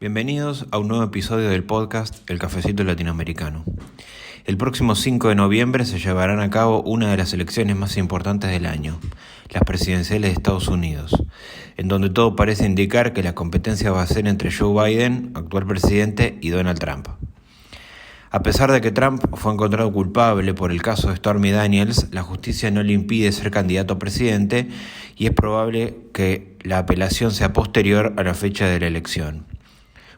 Bienvenidos a un nuevo episodio del podcast El Cafecito Latinoamericano. El próximo 5 de noviembre se llevarán a cabo una de las elecciones más importantes del año, las presidenciales de Estados Unidos, en donde todo parece indicar que la competencia va a ser entre Joe Biden, actual presidente, y Donald Trump. A pesar de que Trump fue encontrado culpable por el caso de Stormy Daniels, la justicia no le impide ser candidato a presidente y es probable que la apelación sea posterior a la fecha de la elección.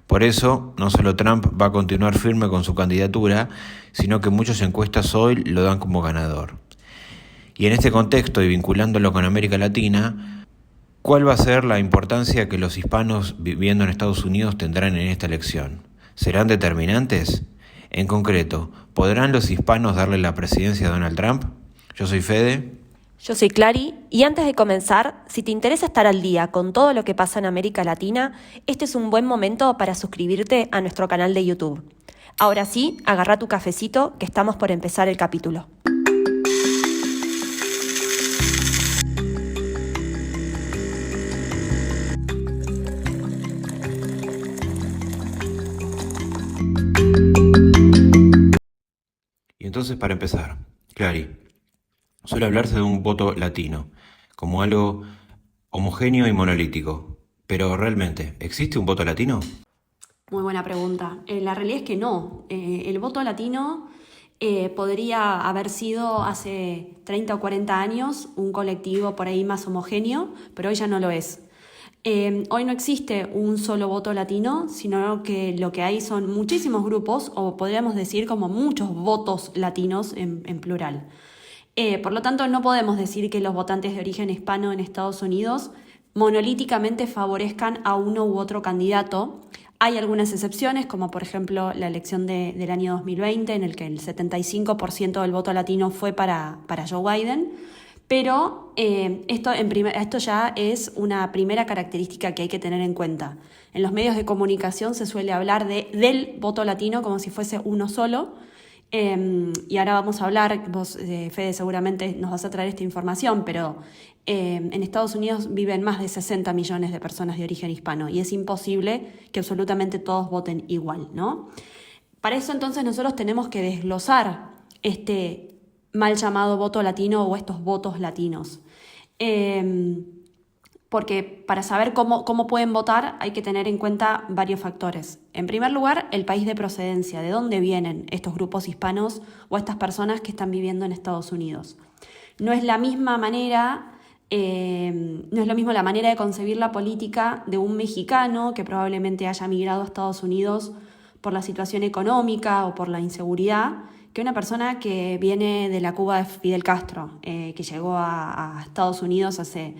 Por eso, no solo Trump va a continuar firme con su candidatura, sino que muchas encuestas hoy lo dan como ganador. Y en este contexto, y vinculándolo con América Latina, ¿cuál va a ser la importancia que los hispanos viviendo en Estados Unidos tendrán en esta elección? ¿Serán determinantes? En concreto, ¿podrán los hispanos darle la presidencia a Donald Trump? Yo soy Fede. Yo soy Clary, y antes de comenzar, si te interesa estar al día con todo lo que pasa en América Latina, este es un buen momento para suscribirte a nuestro canal de YouTube. Ahora sí, agarra tu cafecito, que estamos por empezar el capítulo. Y entonces, para empezar, Clary, suele hablarse de un voto latino, como algo homogéneo y monolítico. Pero realmente, ¿existe un voto latino? Muy buena pregunta. La realidad es que no. El voto latino podría haber sido hace 30 o 40 años un colectivo por ahí más homogéneo, pero hoy ya no lo es. Hoy no existe un solo voto latino, sino que lo que hay son muchísimos grupos, o podríamos decir como muchos votos latinos en plural. Por lo tanto, no podemos decir que los votantes de origen hispano en Estados Unidos monolíticamente favorezcan a uno u otro candidato. Hay algunas excepciones, como por ejemplo la elección del año 2020, en el que el 75% del voto latino fue para Joe Biden, pero esto ya es una primera característica que hay que tener en cuenta. En los medios de comunicación se suele hablar del voto latino como si fuese uno solo. Y ahora vamos a hablar, vos Fede seguramente nos vas a traer esta información, pero en Estados Unidos viven más de 60 millones de personas de origen hispano y es imposible que absolutamente todos voten igual, ¿no? Para eso entonces nosotros tenemos que desglosar este mal llamado voto latino o estos votos latinos. Porque para saber cómo pueden votar hay que tener en cuenta varios factores. En primer lugar, el país de procedencia, de dónde vienen estos grupos hispanos o estas personas que están viviendo en Estados Unidos. No es la misma manera, no es lo mismo la manera de concebir la política de un mexicano que probablemente haya migrado a Estados Unidos por la situación económica o por la inseguridad, que una persona que viene de la Cuba de Fidel Castro, que llegó a Estados Unidos hace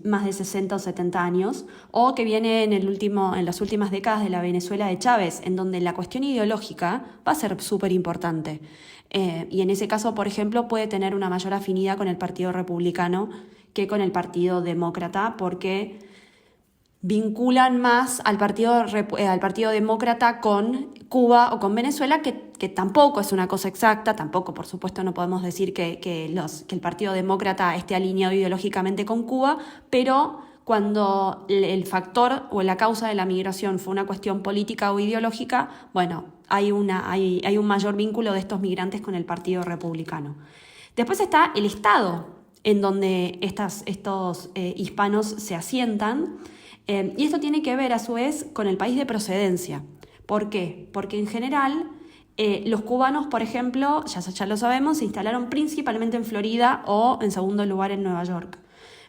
más de 60 o 70 años, o que viene en las últimas décadas de la Venezuela de Chávez, en donde la cuestión ideológica va a ser súper importante. Y en ese caso, por ejemplo, puede tener una mayor afinidad con el Partido Republicano que con el Partido Demócrata, porque vinculan más al Partido Demócrata con Cuba o con Venezuela, que tampoco es una cosa exacta, tampoco, por supuesto, no podemos decir que el Partido Demócrata esté alineado ideológicamente con Cuba, pero cuando el factor o la causa de la migración fue una cuestión política o ideológica, bueno, hay un mayor vínculo de estos migrantes con el Partido Republicano. Después está el estado en donde estos hispanos se asientan. Y esto tiene que ver, a su vez, con el país de procedencia. ¿Por qué? Porque en general los cubanos, por ejemplo, ya lo sabemos, se instalaron principalmente en Florida o, en segundo lugar, en Nueva York.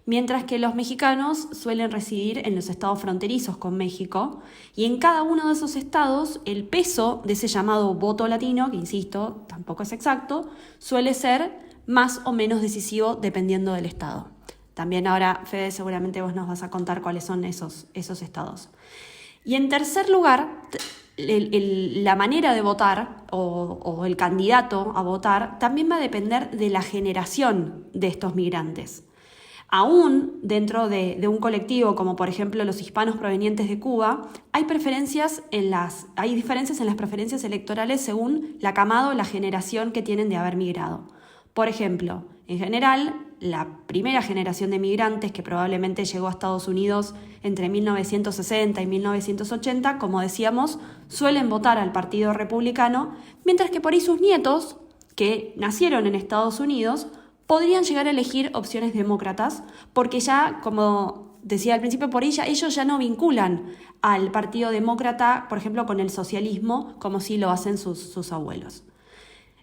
Mientras que los mexicanos suelen residir en los estados fronterizos con México, y en cada uno de esos estados el peso de ese llamado voto latino, que insisto, tampoco es exacto, suele ser más o menos decisivo dependiendo del estado. También ahora, Fede, seguramente vos nos vas a contar cuáles son esos estados. Y en tercer lugar, la manera de votar o el candidato a votar también va a depender de la generación de estos migrantes. Aún dentro de un colectivo como por ejemplo los hispanos provenientes de Cuba, hay diferencias en las preferencias electorales según la camada o la generación que tienen de haber migrado. Por ejemplo, en general, la primera generación de migrantes que probablemente llegó a Estados Unidos entre 1960 y 1980, como decíamos, suelen votar al Partido Republicano, mientras que por ahí sus nietos, que nacieron en Estados Unidos, podrían llegar a elegir opciones demócratas, porque ya, como decía al principio, por ella, ellos ya no vinculan al Partido Demócrata, por ejemplo, con el socialismo, como sí lo hacen sus abuelos.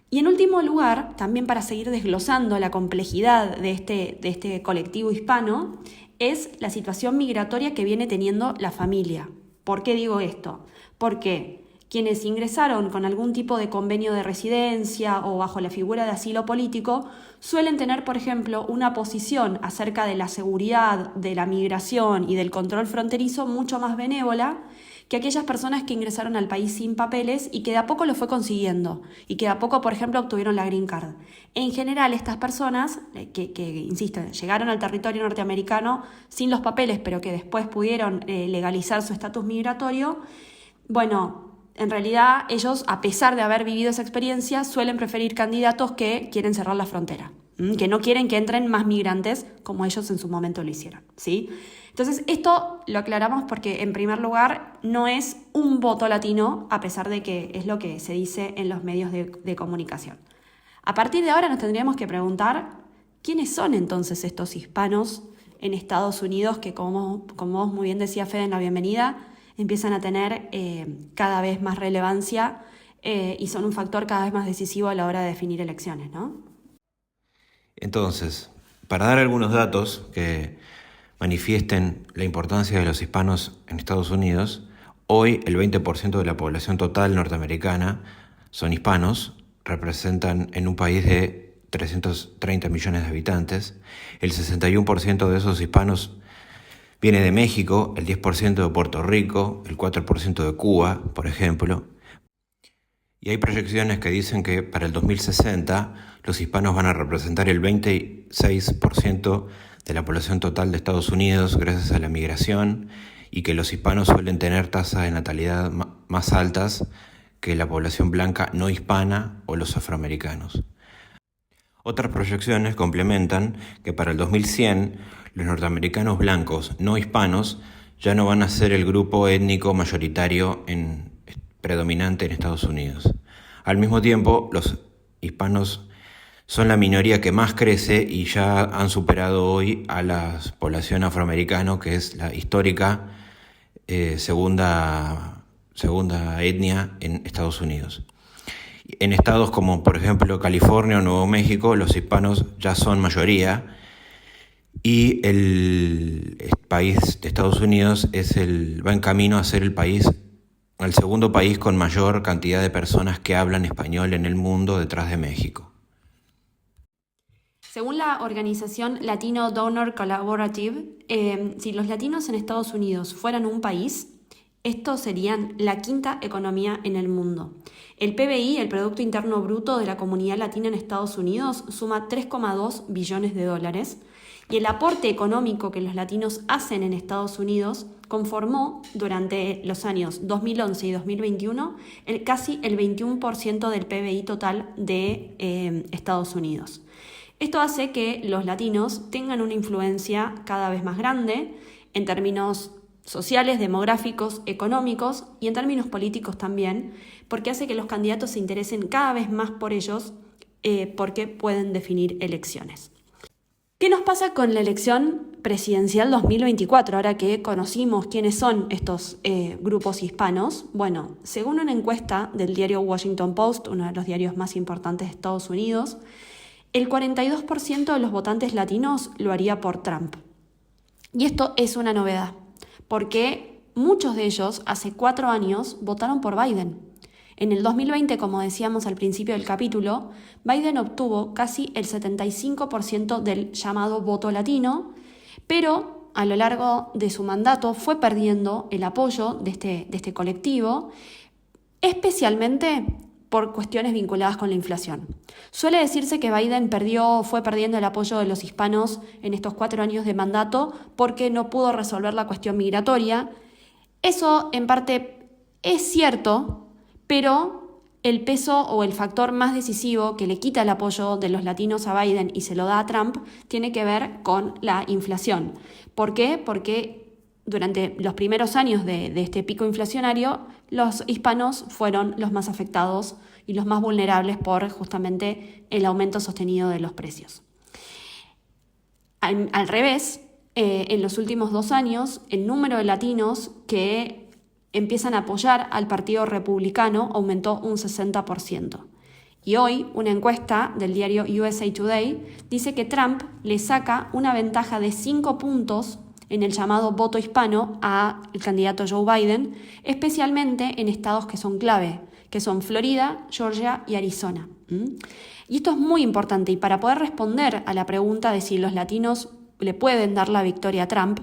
Y en último lugar, también para seguir desglosando la complejidad de este colectivo hispano, es la situación migratoria que viene teniendo la familia. ¿Por qué digo esto? Porque quienes ingresaron con algún tipo de convenio de residencia o bajo la figura de asilo político suelen tener, por ejemplo, una posición acerca de la seguridad, de la migración y del control fronterizo mucho más benévola que aquellas personas que ingresaron al país sin papeles y que de a poco lo fue consiguiendo y que de a poco, por ejemplo, obtuvieron la Green Card. En general, estas personas que insisto, llegaron al territorio norteamericano sin los papeles, pero que después pudieron legalizar su estatus migratorio, bueno, en realidad ellos, a pesar de haber vivido esa experiencia, suelen preferir candidatos que quieren cerrar la frontera, que no quieren que entren más migrantes como ellos en su momento lo hicieron, ¿sí? Entonces, esto lo aclaramos porque, en primer lugar, no es un voto latino, a pesar de que es lo que se dice en los medios de comunicación. A partir de ahora nos tendríamos que preguntar quiénes son entonces estos hispanos en Estados Unidos que, como vos muy bien decía Fede en la bienvenida, empiezan a tener cada vez más relevancia y son un factor cada vez más decisivo a la hora de definir elecciones, ¿no? Entonces, para dar algunos datos que manifiesten la importancia de los hispanos en Estados Unidos, hoy el 20% de la población total norteamericana son hispanos, representan en un país de 330 millones de habitantes, el 61% de esos hispanos viene de México, el 10% de Puerto Rico, el 4% de Cuba, por ejemplo. Y hay proyecciones que dicen que para el 2060 los hispanos van a representar el 26% de la población total de Estados Unidos gracias a la migración y que los hispanos suelen tener tasas de natalidad más altas que la población blanca no hispana o los afroamericanos. Otras proyecciones complementan que para el 2100 los norteamericanos blancos no hispanos ya no van a ser el grupo étnico mayoritario predominante en Estados Unidos. Al mismo tiempo, los hispanos son la minoría que más crece y ya han superado hoy a la población afroamericana, que es la histórica segunda etnia en Estados Unidos. En estados como, por ejemplo, California o Nuevo México, los hispanos ya son mayoría y el país de Estados Unidos va en camino a ser el segundo país con mayor cantidad de personas que hablan español en el mundo, detrás de México. Según la organización Latino Donor Collaborative, si los latinos en Estados Unidos fueran un país, estos serían la quinta economía en el mundo. El PBI, el Producto Interno Bruto de la comunidad latina en Estados Unidos, suma 3,2 billones de dólares y el aporte económico que los latinos hacen en Estados Unidos conformó durante los años 2011 y 2021 casi el 21% del PBI total de Estados Unidos. Esto hace que los latinos tengan una influencia cada vez más grande en términos sociales, demográficos, económicos y en términos políticos también, porque hace que los candidatos se interesen cada vez más por ellos porque pueden definir elecciones. ¿Qué nos pasa con la elección presidencial 2024, ahora que conocimos quiénes son estos grupos hispanos? Bueno, según una encuesta del diario Washington Post, uno de los diarios más importantes de Estados Unidos, el 42% de los votantes latinos lo haría por Trump. Y esto es una novedad, porque muchos de ellos hace 4 años votaron por Biden. En el 2020, como decíamos al principio del capítulo, Biden obtuvo casi el 75% del llamado voto latino, pero a lo largo de su mandato fue perdiendo el apoyo de este colectivo, especialmente por cuestiones vinculadas con la inflación. Suele decirse que Biden fue perdiendo el apoyo de los hispanos en estos 4 años de mandato porque no pudo resolver la cuestión migratoria. Eso en parte es cierto, pero el peso o el factor más decisivo que le quita el apoyo de los latinos a Biden y se lo da a Trump tiene que ver con la inflación. ¿Por qué? Porque durante los primeros años de este pico inflacionario, los hispanos fueron los más afectados y los más vulnerables por justamente el aumento sostenido de los precios. Al revés, en los últimos 2 años, el número de latinos que empiezan a apoyar al Partido Republicano aumentó un 60%. Y hoy, una encuesta del diario USA Today dice que Trump le saca una ventaja de 5 puntos en el llamado voto hispano al candidato Joe Biden, especialmente en estados que son clave, que son Florida, Georgia y Arizona. Y esto es muy importante, y para poder responder a la pregunta de si los latinos le pueden dar la victoria a Trump,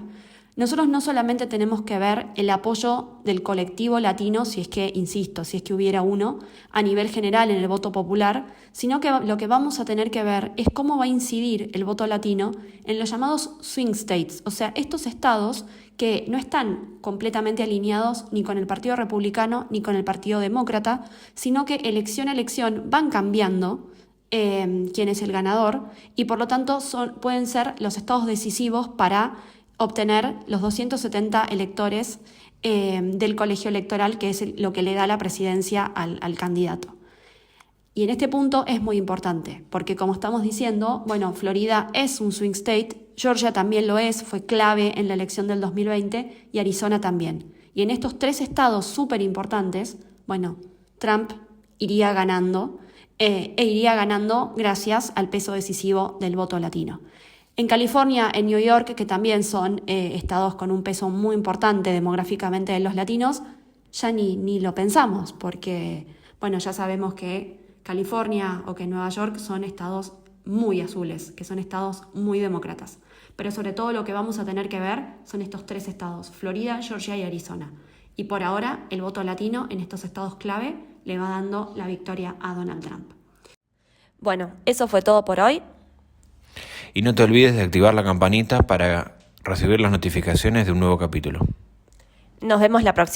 nosotros no solamente tenemos que ver el apoyo del colectivo latino, si es que hubiera uno, a nivel general en el voto popular, sino que lo que vamos a tener que ver es cómo va a incidir el voto latino en los llamados swing states, o sea, estos estados que no están completamente alineados ni con el Partido Republicano ni con el Partido Demócrata, sino que elección a elección van cambiando quién es el ganador, y por lo tanto pueden ser los estados decisivos para obtener los 270 electores del colegio electoral, que es lo que le da la presidencia al candidato. Y en este punto es muy importante, porque como estamos diciendo, Florida es un swing state, Georgia también lo es, fue clave en la elección del 2020, y Arizona también. Y en estos 3 estados súper importantes, Trump iría ganando, iría ganando gracias al peso decisivo del voto latino. En California, en New York, que también son estados con un peso muy importante demográficamente de los latinos, ya ni lo pensamos, porque ya sabemos que California o que Nueva York son estados muy azules, que son estados muy demócratas. Pero sobre todo lo que vamos a tener que ver son estos 3 estados, Florida, Georgia y Arizona. Y por ahora el voto latino en estos estados clave le va dando la victoria a Donald Trump. Bueno, eso fue todo por hoy. Y no te olvides de activar la campanita para recibir las notificaciones de un nuevo capítulo. Nos vemos la próxima.